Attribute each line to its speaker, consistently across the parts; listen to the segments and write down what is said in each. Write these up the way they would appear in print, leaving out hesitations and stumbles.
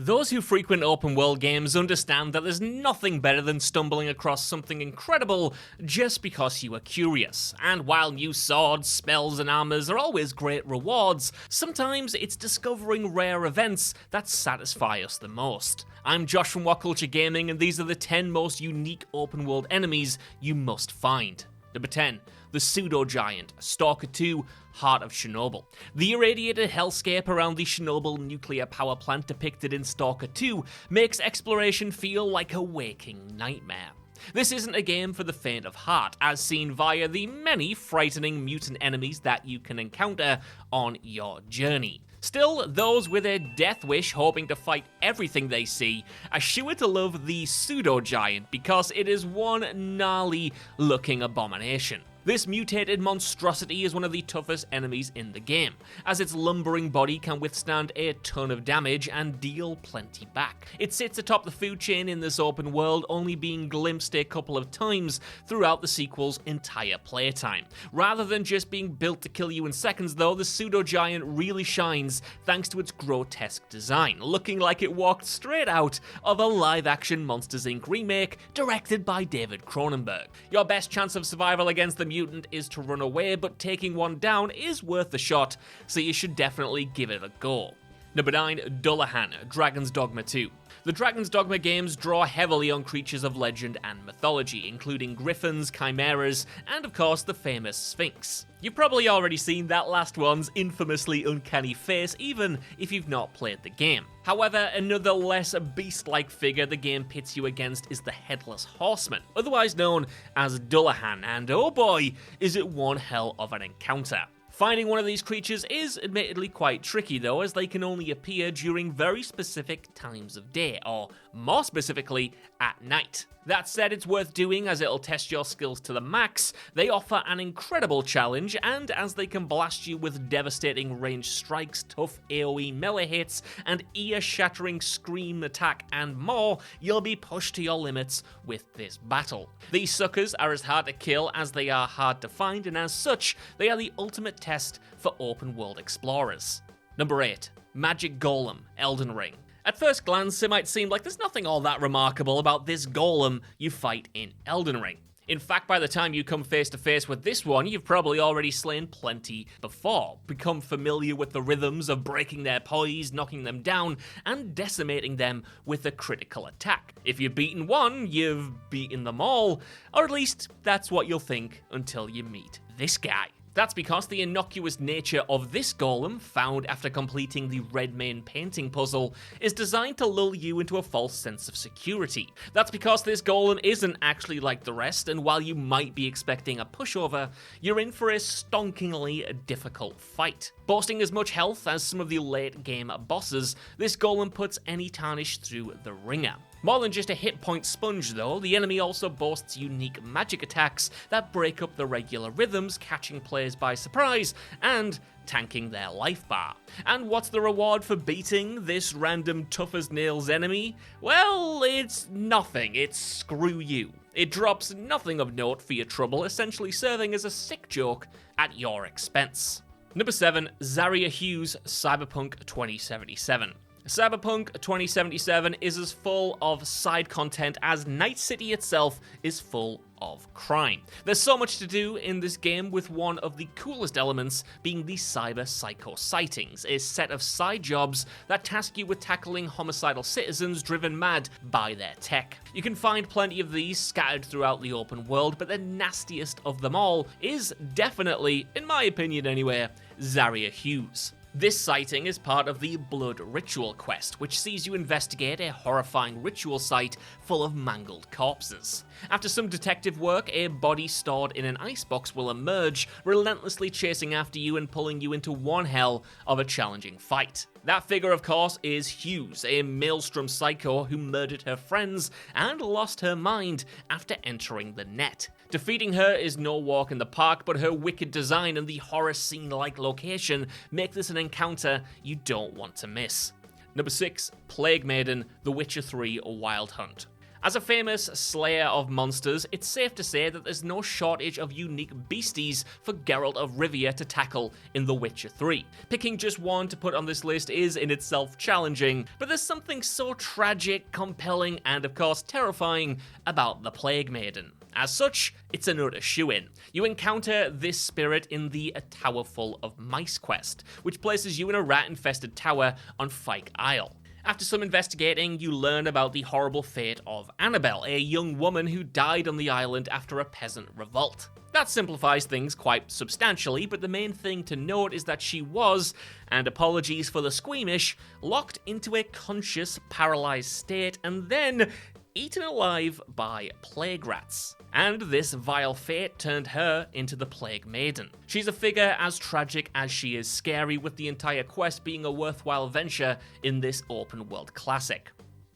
Speaker 1: Those who frequent open world games understand that there's nothing better than stumbling across something incredible just because you are curious. And while new swords, spells and armors are always great rewards, sometimes it's discovering rare events that satisfy us the most. I'm Josh from WhatCulture Gaming, and these are the 10 most unique open world enemies you must find. Number 10. The Pseudo Giant, Stalker 2, Heart of Chernobyl. The irradiated hellscape around the Chernobyl nuclear power plant depicted in Stalker 2 makes exploration feel like a waking nightmare. This isn't a game for the faint of heart, as seen via the many frightening mutant enemies that you can encounter on your journey. Still, those with a death wish hoping to fight everything they see are sure to love the Pseudo Giant because it is one gnarly looking abomination. This mutated monstrosity is one of the toughest enemies in the game, as its lumbering body can withstand a ton of damage and deal plenty back. It sits atop the food chain in this open world, only being glimpsed a couple of times throughout the sequel's entire playtime. Rather than just being built to kill you in seconds though, the Pseudo Giant really shines thanks to its grotesque design, looking like it walked straight out of a live-action Monsters Inc. remake directed by David Cronenberg. Your best chance of survival against the mutant is to run away, but taking one down is worth the shot, so you should definitely give it a go. Number 9. Dullahan, Dragon's Dogma 2. The Dragon's Dogma games draw heavily on creatures of legend and mythology, including griffins, chimeras, and of course the famous Sphinx. You've probably already seen that last one's infamously uncanny face, even if you've not played the game. However, another less beast-like figure the game pits you against is the Headless Horseman, otherwise known as Dullahan, and oh boy, is it one hell of an encounter. Finding one of these creatures is admittedly quite tricky though, as they can only appear during very specific times of day, or more specifically, at night. That said, it's worth doing as it'll test your skills to the max. They offer an incredible challenge, and as they can blast you with devastating ranged strikes, tough AoE melee hits, and ear-shattering scream attack and more, you'll be pushed to your limits with this battle. These suckers are as hard to kill as they are hard to find, and as such, they are the ultimate test for open world explorers. Number 8. Magic Golem, Elden Ring. At first glance, it might seem like there's nothing all that remarkable about this golem you fight in Elden Ring. In fact, by the time you come face to face with this one, you've probably already slain plenty before, become familiar with the rhythms of breaking their poise, knocking them down, and decimating them with a critical attack. If you've beaten one, you've beaten them all, or at least that's what you'll think until you meet this guy. That's because the innocuous nature of this golem, found after completing the Redmane painting puzzle, is designed to lull you into a false sense of security. That's because this golem isn't actually like the rest, and while you might be expecting a pushover, you're in for a stonkingly difficult fight. Boasting as much health as some of the late game bosses, this golem puts any tarnish through the ringer. More than just a hit point sponge though, the enemy also boasts unique magic attacks that break up the regular rhythms, catching players by surprise and tanking their life bar. And what's the reward for beating this random tough as nails enemy? Well, it's nothing, it's screw you. It drops nothing of note for your trouble, essentially serving as a sick joke at your expense. Number 7. Zarya Hughes, Cyberpunk 2077. Cyberpunk 2077 is as full of side content as Night City itself is full of crime. There's so much to do in this game, with one of the coolest elements being the Cyber Psycho Sightings, a set of side jobs that task you with tackling homicidal citizens driven mad by their tech. You can find plenty of these scattered throughout the open world, but the nastiest of them all is definitely, in my opinion anyway, Zarya Hughes. This sighting is part of the Blood Ritual quest, which sees you investigate a horrifying ritual site full of mangled corpses. After some detective work, a body stored in an icebox will emerge, relentlessly chasing after you and pulling you into one hell of a challenging fight. That figure, of course, is Hughes, a maelstrom psycho who murdered her friends and lost her mind after entering the net. Defeating her is no walk in the park, but her wicked design and the horror scene-like location make this an encounter you don't want to miss. Number 6. Plague Maiden, The Witcher 3 Wild Hunt. As a famous slayer of monsters, it's safe to say that there's no shortage of unique beasties for Geralt of Rivia to tackle in The Witcher 3. Picking just one to put on this list is in itself challenging, but there's something so tragic, compelling, and of course terrifying about the Plague Maiden. As such, it's an utter shoo-in. You encounter this spirit in the A Tower Full of Mice quest, which places you in a rat-infested tower on Fyke Isle. After some investigating, you learn about the horrible fate of Annabelle, a young woman who died on the island after a peasant revolt. That simplifies things quite substantially, but the main thing to note is that she was, and apologies for the squeamish, locked into a conscious, paralyzed state and then eaten alive by plague rats. And this vile fate turned her into the Plague Maiden. She's a figure as tragic as she is scary, with the entire quest being a worthwhile venture in this open world classic.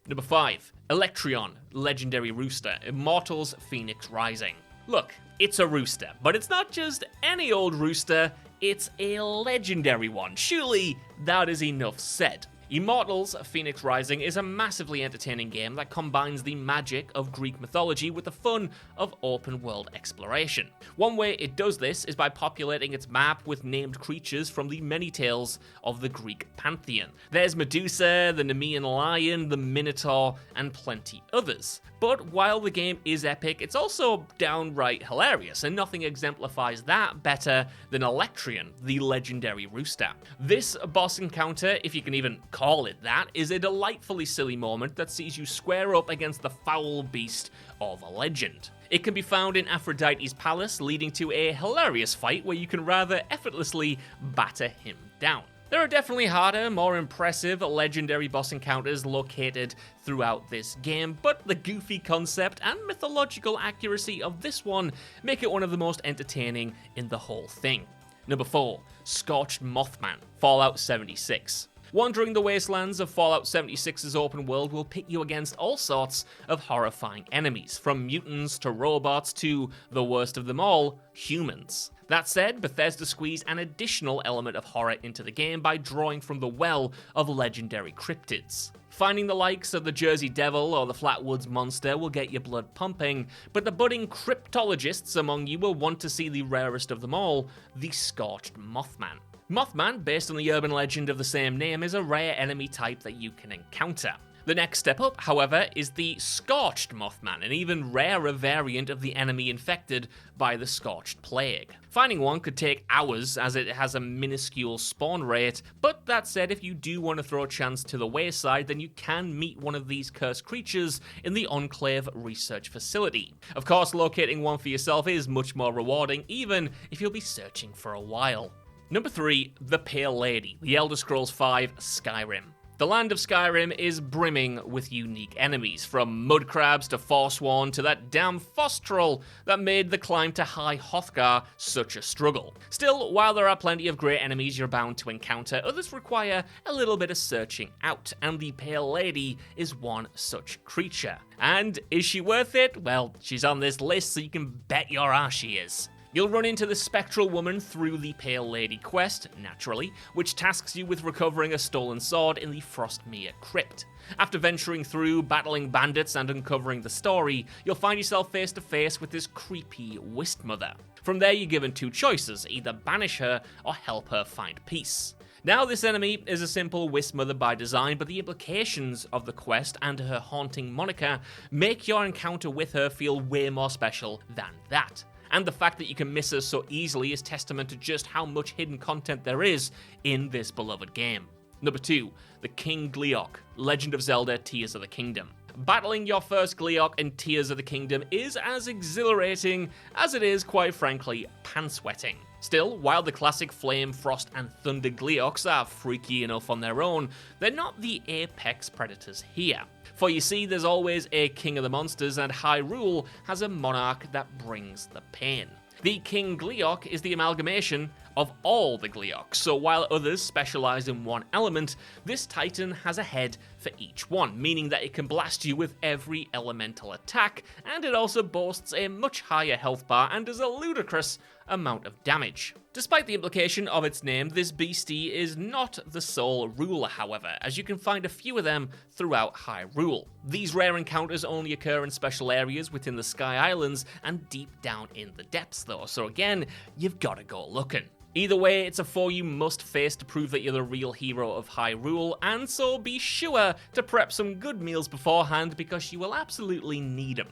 Speaker 1: Number 5. Electrion, Legendary Rooster, Immortals Phoenix Rising. Look, it's a rooster, but it's not just any old rooster, it's a legendary one. Surely that is enough said. Immortals Phoenix Rising is a massively entertaining game that combines the magic of Greek mythology with the fun of open-world exploration. One way it does this is by populating its map with named creatures from the many tales of the Greek pantheon. There's Medusa, the Nemean lion, the Minotaur, and plenty others. But while the game is epic, it's also downright hilarious, and nothing exemplifies that better than Electrion, the legendary rooster. This boss encounter, if you can even call it that, is a delightfully silly moment that sees you square up against the foul beast of a legend. It can be found in Aphrodite's palace, leading to a hilarious fight where you can rather effortlessly batter him down. There are definitely harder, more impressive legendary boss encounters located throughout this game, but the goofy concept and mythological accuracy of this one make it one of the most entertaining in the whole thing. Number 4. Scorched Moth Man, Fallout 76. Wandering the wastelands of Fallout 76's open world will pit you against all sorts of horrifying enemies, from mutants to robots to, the worst of them all, humans. That said, Bethesda squeezed an additional element of horror into the game by drawing from the well of legendary cryptids. Finding the likes of the Jersey Devil or the Flatwoods Monster will get your blood pumping, but the budding cryptologists among you will want to see the rarest of them all, the Scorched Moth Man. Mothman, based on the urban legend of the same name, is a rare enemy type that you can encounter. The next step up, however, is the Scorched Mothman, an even rarer variant of the enemy infected by the Scorched Plague. Finding one could take hours, as it has a minuscule spawn rate, but that said, if you do want to throw a chance to the wayside, then you can meet one of these cursed creatures in the Enclave Research Facility. Of course, locating one for yourself is much more rewarding, even if you'll be searching for a while. Number 3, The Pale Lady, The Elder Scrolls V Skyrim. The land of Skyrim is brimming with unique enemies, from mud crabs to Forsworn to that damn Fostrel that made the climb to High Hrothgar such a struggle. Still, while there are plenty of great enemies you're bound to encounter, others require a little bit of searching out, and the Pale Lady is one such creature. And is she worth it? Well, she's on this list, so you can bet your ass she is. You'll run into the Spectral Woman through the Pale Lady quest, naturally, which tasks you with recovering a stolen sword in the Frostmere Crypt. After venturing through, battling bandits, and uncovering the story, you'll find yourself face to face with this creepy Wistmother. From there, you're given two choices, either banish her or help her find peace. Now, this enemy is a simple Wistmother by design, but the implications of the quest and her haunting moniker make your encounter with her feel way more special than that. And the fact that you can miss her so easily is testament to just how much hidden content there is in this beloved game. Number 2, the King Gleok, Legend of Zelda Tears of the Kingdom. Battling your first Gleok in Tears of the Kingdom is as exhilarating as it is, quite frankly, pants-wetting. Still, while the classic Flame, Frost, and Thunder Gleoks are freaky enough on their own, they're not the apex predators here. For you see, there's always a King of the Monsters, and Hyrule has a monarch that brings the pain. The King Gleok is the amalgamation of all the Gleok, so while others specialize in one element, this titan has a head for each one, meaning that it can blast you with every elemental attack, and it also boasts a much higher health bar and does a ludicrous amount of damage. Despite the implication of its name, this beastie is not the sole ruler, however, as you can find a few of them throughout Hyrule. These rare encounters only occur in special areas within the Sky Islands and deep down in the depths though, so again, you've gotta go looking. Either way, it's a foe you must face to prove that you're the real hero of Hyrule, and so be sure to prep some good meals beforehand because you will absolutely need them.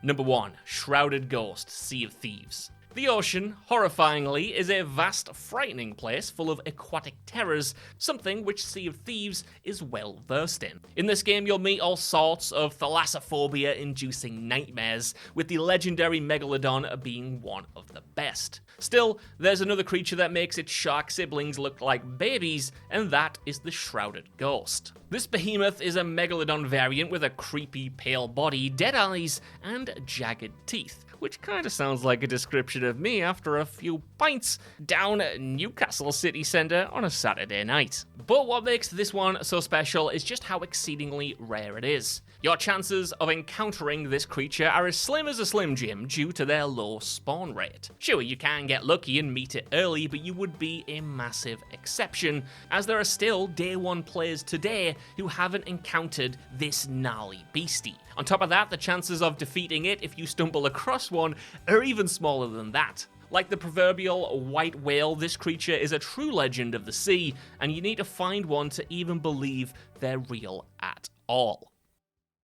Speaker 1: Number 1. Shrouded Ghost, Sea of Thieves. The ocean, horrifyingly, is a vast, frightening place full of aquatic terrors, something which Sea of Thieves is well versed in. In this game, you'll meet all sorts of thalassophobia-inducing nightmares, with the legendary Megalodon being one of the best. Still, there's another creature that makes its shark siblings look like babies, and that is the Shrouded Ghost. This behemoth is a Megalodon variant with a creepy pale body, dead eyes, and jagged teeth, which kinda sounds like a description of me after a few pints down at Newcastle city centre on a Saturday night. But what makes this one so special is just how exceedingly rare it is. Your chances of encountering this creature are as slim as a Slim Jim due to their low spawn rate. Sure, you can get lucky and meet it early, but you would be a massive exception, as there are still day one players today who haven't encountered this gnarly beastie. On top of that, the chances of defeating it if you stumble across one are even smaller than that. Like the proverbial white whale, this creature is a true legend of the sea, and you need to find one to even believe they're real at all.